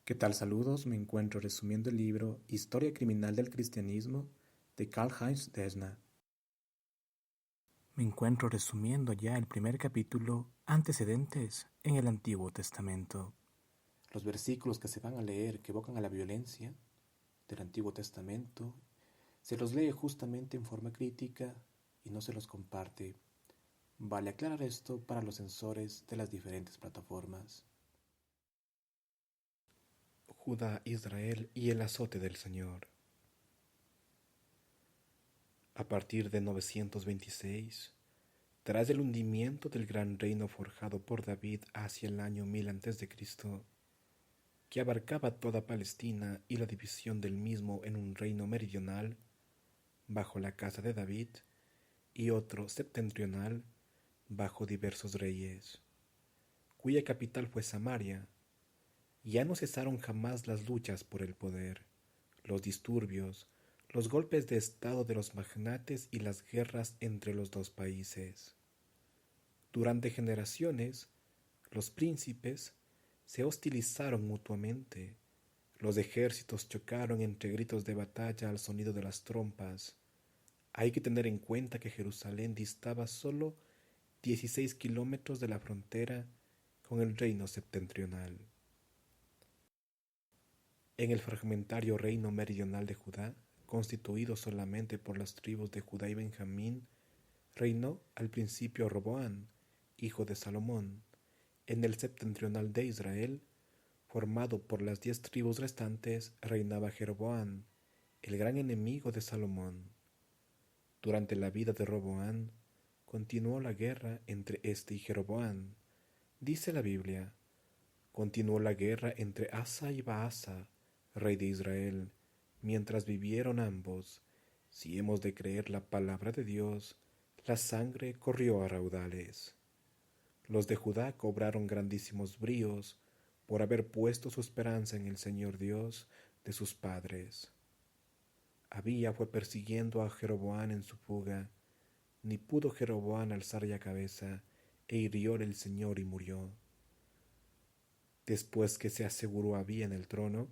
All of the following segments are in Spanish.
¿Qué tal? Saludos, me encuentro resumiendo el libro Historia criminal del cristianismo de Karl-Heinz Deßner. Me encuentro resumiendo ya el primer capítulo, Antecedentes en el Antiguo Testamento. Los versículos que se van a leer que evocan a la violencia del Antiguo Testamento se los lee justamente en forma crítica y no se los comparte. Vale aclarar esto para los censores de las diferentes plataformas. Judá, Israel y el azote del Señor. A partir de 926, tras el hundimiento del gran reino forjado por David hacia el año 1000 a.C., que abarcaba toda Palestina y la división del mismo en un reino meridional, bajo la casa de David, y otro septentrional, bajo diversos reyes, cuya capital fue Samaria, ya no cesaron jamás las luchas por el poder, los disturbios, los golpes de estado de los magnates y las guerras entre los dos países. Durante generaciones, los príncipes se hostilizaron mutuamente, los ejércitos chocaron entre gritos de batalla al sonido de las trompas. Hay que tener en cuenta que Jerusalén distaba solo 16 kilómetros de la frontera con el reino septentrional. En el fragmentario reino meridional de Judá, constituido solamente por las tribus de Judá y Benjamín, reinó al principio Roboam, hijo de Salomón. En el septentrional de Israel, formado por las 10 tribus restantes, reinaba Jeroboam, el gran enemigo de Salomón. Durante la vida de Roboam, continuó la guerra entre este y Jeroboam. Dice la Biblia, continuó la guerra entre Asa y Baasa, rey de Israel, mientras vivieron ambos. Si hemos de creer la palabra de Dios, la sangre corrió a raudales. Los de Judá cobraron grandísimos bríos por haber puesto su esperanza en el Señor Dios de sus padres. Abía fue persiguiendo a Jeroboam en su fuga, ni pudo Jeroboam alzar ya cabeza, e hirióle el Señor y murió. Después que se aseguró Abía en el trono,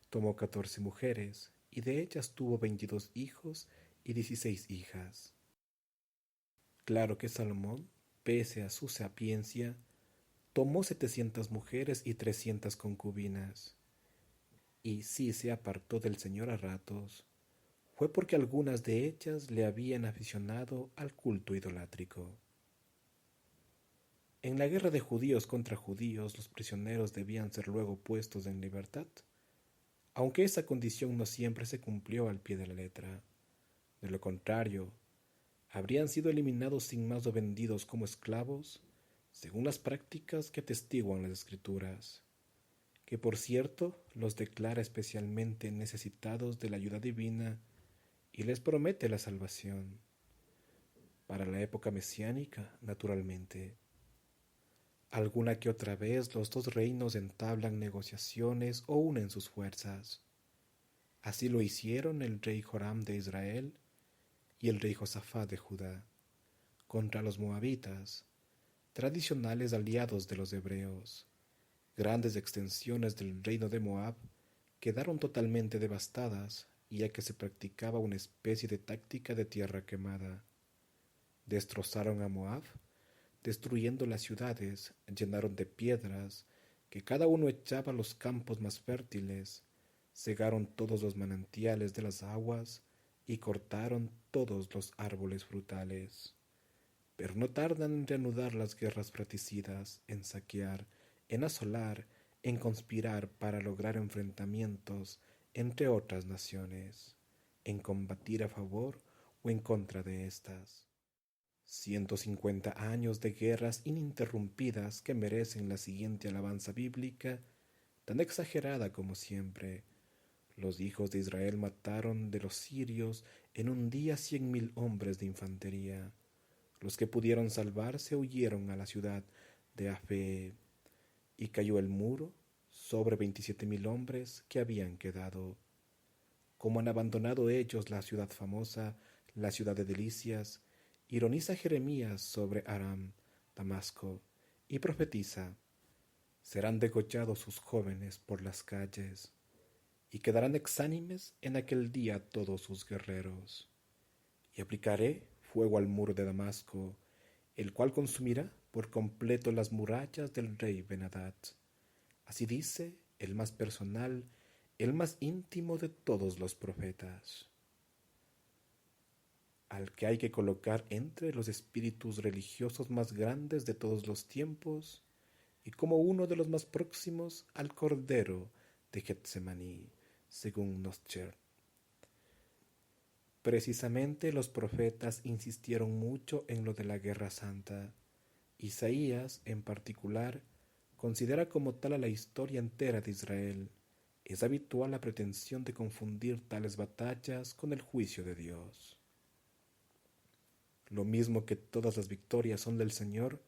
tomó 14 mujeres, y de ellas tuvo 22 hijos y 16 hijas. Claro que Salomón, pese a su sapiencia, tomó 700 mujeres y 300 concubinas, y si se apartó del Señor a ratos, fue porque algunas de ellas le habían aficionado al culto idolátrico. En la guerra de judíos contra judíos, los prisioneros debían ser luego puestos en libertad, aunque esa condición no siempre se cumplió al pie de la letra. De lo contrario, habrían sido eliminados sin más o vendidos como esclavos, según las prácticas que atestiguan las Escrituras, que por cierto los declara especialmente necesitados de la ayuda divina y les promete la salvación, para la época mesiánica, naturalmente. Alguna que otra vez los dos reinos entablan negociaciones o unen sus fuerzas. Así lo hicieron el rey Joram de Israel y el rey Josafat de Judá, contra los moabitas, tradicionales aliados de los hebreos. Grandes extensiones del reino de Moab quedaron totalmente devastadas, ya que se practicaba una especie de táctica de tierra quemada. Destrozaron a Moab, destruyendo las ciudades, llenaron de piedras, que cada uno echaba a los campos más fértiles, cegaron todos los manantiales de las aguas y cortaron todos los árboles frutales. Pero no tardan en reanudar las guerras fratricidas, en saquear, en asolar, en conspirar para lograr enfrentamientos entre otras naciones, en combatir a favor o en contra de éstas. 150 años de guerras ininterrumpidas que merecen la siguiente alabanza bíblica, tan exagerada como siempre. Los hijos de Israel mataron de los sirios en un día 100.000 hombres de infantería. Los que pudieron salvarse huyeron a la ciudad de Afee, y cayó el muro sobre 27.000 hombres que habían quedado. Como han abandonado ellos la ciudad famosa, la ciudad de delicias, ironiza Jeremías sobre Aram, Damasco, y profetiza: serán degollados sus jóvenes por las calles, y quedarán exánimes en aquel día todos sus guerreros. Y aplicaré fuego al muro de Damasco, el cual consumirá por completo las murallas del rey Ben-Hadad. Así dice el más personal, el más íntimo de todos los profetas, al que hay que colocar entre los espíritus religiosos más grandes de todos los tiempos y como uno de los más próximos al Cordero de Getsemaní, según Noscher. Precisamente los profetas insistieron mucho en lo de la guerra santa. Isaías, en particular, considera como tal a la historia entera de Israel. Es habitual la pretensión de confundir tales batallas con el juicio de Dios. Lo mismo que todas las victorias son del Señor,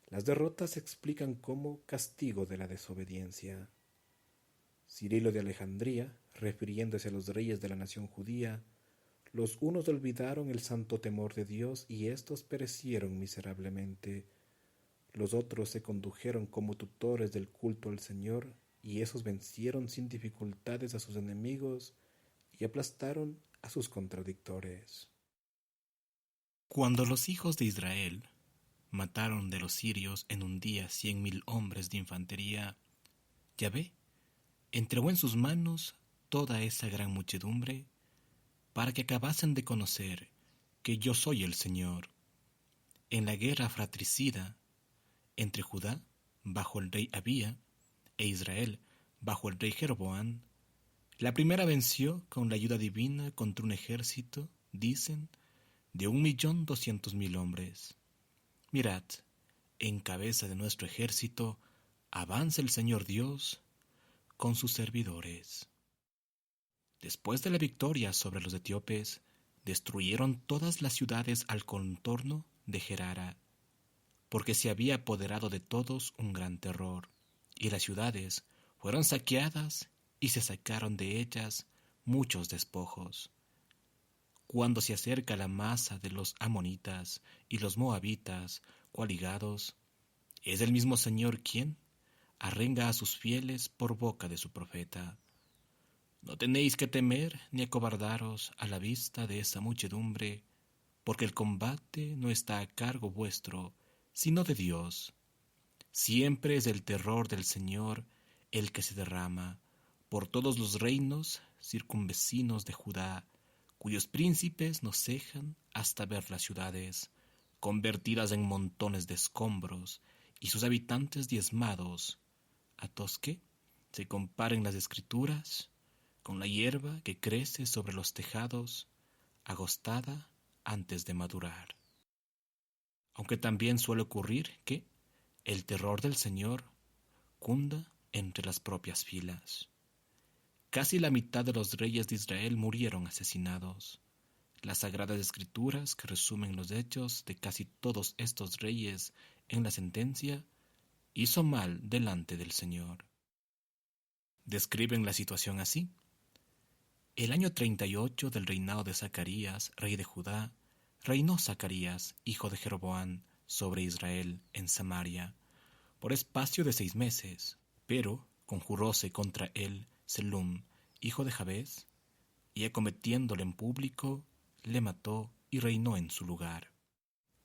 las derrotas se explican como castigo de la desobediencia. Cirilo de Alejandría, refiriéndose a los reyes de la nación judía, los unos olvidaron el santo temor de Dios y éstos perecieron miserablemente. Los otros se condujeron como tutores del culto al Señor y esos vencieron sin dificultades a sus enemigos y aplastaron a sus contradictores. Cuando los hijos de Israel mataron de los sirios en un día 100,000 hombres de infantería, Yahvé entregó en sus manos toda esa gran muchedumbre para que acabasen de conocer que yo soy el Señor. En la guerra fratricida entre Judá, bajo el rey Abía, e Israel, bajo el rey Jeroboam, la primera venció con la ayuda divina contra un ejército, dicen, de 1,200,000 hombres. Mirad, en cabeza de nuestro ejército avanza el Señor Dios con sus servidores. Después de la victoria sobre los etíopes, destruyeron todas las ciudades al contorno de Gerara, porque se había apoderado de todos un gran terror, y las ciudades fueron saqueadas y se sacaron de ellas muchos despojos. Cuando se acerca la masa de los amonitas y los moabitas coaligados, es el mismo Señor quien arrenga a sus fieles por boca de su profeta. No tenéis que temer ni acobardaros a la vista de esa muchedumbre, porque el combate no está a cargo vuestro, sino de Dios. Siempre es el terror del Señor el que se derrama por todos los reinos circunvecinos de Judá, cuyos príncipes no cejan hasta ver las ciudades, convertidas en montones de escombros, y sus habitantes diezmados, a tosque se comparen las escrituras con la hierba que crece sobre los tejados, agostada antes de madurar. Aunque también suele ocurrir que el terror del Señor cunda entre las propias filas. Casi la mitad de los reyes de Israel murieron asesinados. Las sagradas escrituras, que resumen los hechos de casi todos estos reyes en la sentencia, hizo mal delante del Señor. Describen la situación así. El año 38 del reinado de Zacarías, rey de Judá, reinó Zacarías, hijo de Jeroboam, sobre Israel en Samaria, por espacio de 6 meses, pero conjuróse contra él Selum, hijo de Jabes, y acometiéndole en público, le mató y reinó en su lugar.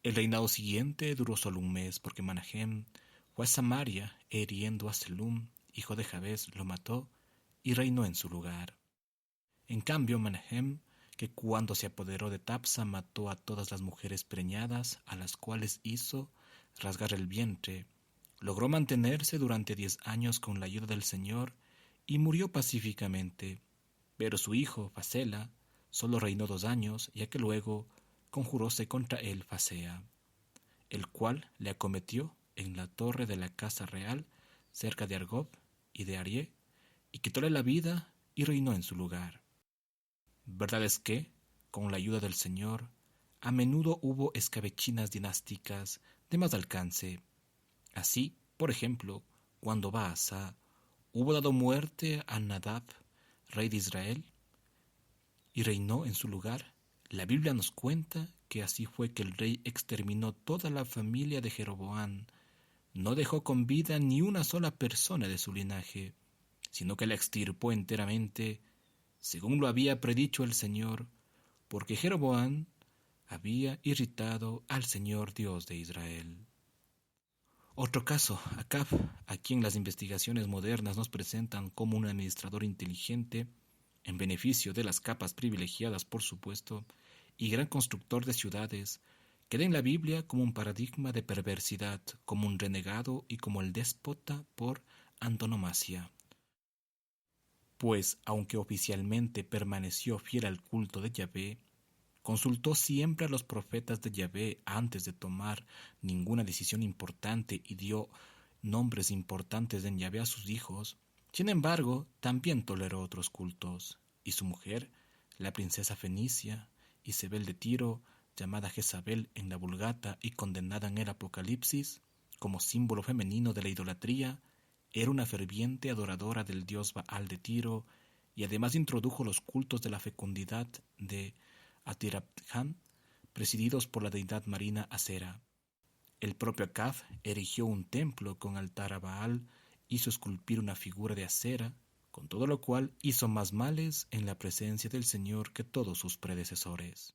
El reinado siguiente duró solo 1 mes, porque Manahem fue a Samaria, e hiriendo a Selum, hijo de Jabes, lo mató y reinó en su lugar. En cambio, Manahem, que cuando se apoderó de Tapsa mató a todas las mujeres preñadas, a las cuales hizo rasgar el vientre, logró mantenerse durante 10 años con la ayuda del Señor y murió pacíficamente. Pero su hijo, Fasela, solo reinó 2 años, ya que luego conjuróse contra él Fasea, el cual le acometió en la torre de la casa real, cerca de Argob y de Arié, y quitóle la vida y reinó en su lugar. Verdad es que, con la ayuda del Señor, a menudo hubo escabechinas dinásticas de más alcance. Así, por ejemplo, cuando Baasa hubo dado muerte a Nadab, rey de Israel, y reinó en su lugar, la Biblia nos cuenta que así fue que el rey exterminó toda la familia de Jeroboam, no dejó con vida ni una sola persona de su linaje, sino que la extirpó enteramente, según lo había predicho el Señor, porque Jeroboam había irritado al Señor Dios de Israel. Otro caso, Acab, a quien las investigaciones modernas nos presentan como un administrador inteligente, en beneficio de las capas privilegiadas, por supuesto, y gran constructor de ciudades, queda en la Biblia como un paradigma de perversidad, como un renegado y como el déspota por antonomasia. Pues, aunque oficialmente permaneció fiel al culto de Yahvé, consultó siempre a los profetas de Yahvé antes de tomar ninguna decisión importante y dio nombres importantes en Yahvé a sus hijos. Sin embargo, también toleró otros cultos, y su mujer, la princesa fenicia, Isabel de Tiro, llamada Jezabel en la Vulgata y condenada en el Apocalipsis, como símbolo femenino de la idolatría, era una ferviente adoradora del dios Baal de Tiro y además introdujo los cultos de la fecundidad de Atirabhan, presididos por la deidad marina Asera. El propio Acab erigió un templo con altar a Baal, hizo esculpir una figura de Asera, con todo lo cual hizo más males en la presencia del Señor que todos sus predecesores.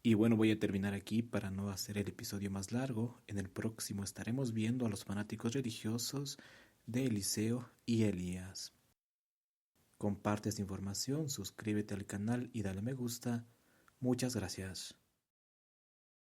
Y bueno, voy a terminar aquí para no hacer el episodio más largo. En el próximo estaremos viendo a los fanáticos religiosos de Eliseo y Elías. Comparte esta información, suscríbete al canal y dale me gusta. Muchas gracias.